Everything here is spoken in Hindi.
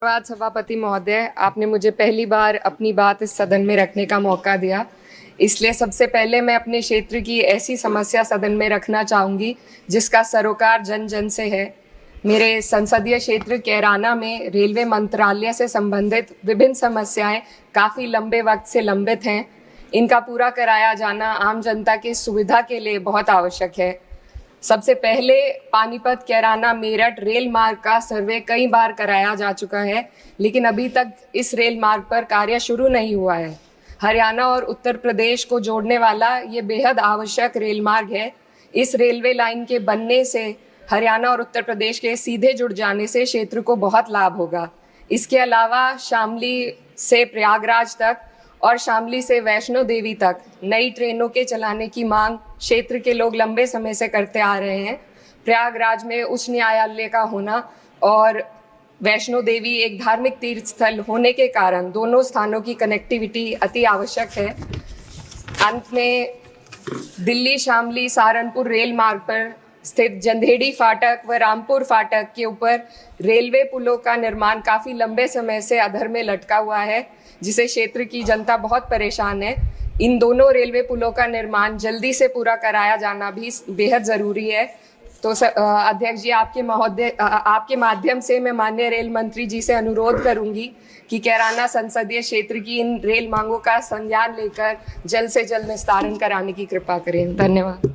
धन्यवाद सभापति महोदय, आपने मुझे पहली बार अपनी बात इस सदन में रखने का मौका दिया। इसलिए सबसे पहले मैं अपने क्षेत्र की ऐसी समस्या सदन में रखना चाहूँगी जिसका सरोकार जन जन से है। मेरे संसदीय क्षेत्र कैराना में रेलवे मंत्रालय से संबंधित विभिन्न समस्याएं काफ़ी लंबे वक्त से लंबित हैं। इनका पूरा कराया जाना आम जनता की सुविधा के लिए बहुत आवश्यक है। सबसे पहले पानीपत कैराना मेरठ रेल मार्ग का सर्वे कई बार कराया जा चुका है, लेकिन अभी तक इस रेल मार्ग पर कार्य शुरू नहीं हुआ है। हरियाणा और उत्तर प्रदेश को जोड़ने वाला ये बेहद आवश्यक रेल मार्ग है। इस रेलवे लाइन के बनने से हरियाणा और उत्तर प्रदेश के सीधे जुड़ जाने से क्षेत्र को बहुत लाभ होगा। इसके अलावा शामली से प्रयागराज तक और शामली से वैष्णो देवी तक नई ट्रेनों के चलाने की मांग क्षेत्र के लोग लंबे समय से करते आ रहे हैं। प्रयागराज में उच्च न्यायालय का होना और वैष्णो देवी एक धार्मिक तीर्थ स्थल होने के कारण दोनों स्थानों की कनेक्टिविटी अति आवश्यक है। अंत में दिल्ली शामली सहारनपुर रेल मार्ग पर स्थित जंधेड़ी फाटक व रामपुर फाटक के ऊपर रेलवे पुलों का निर्माण काफ़ी लंबे समय से अधर में लटका हुआ है, जिसे क्षेत्र की जनता बहुत परेशान है। इन दोनों रेलवे पुलों का निर्माण जल्दी से पूरा कराया जाना भी बेहद ज़रूरी है। तो अध्यक्ष जी, आपके माध्यम से मैं माननीय रेल मंत्री जी से अनुरोध करूंगी कि कैराना संसदीय क्षेत्र की इन रेल मांगों का संज्ञान लेकर जल्द से जल्द निस्तारण कराने की कृपा करें। धन्यवाद।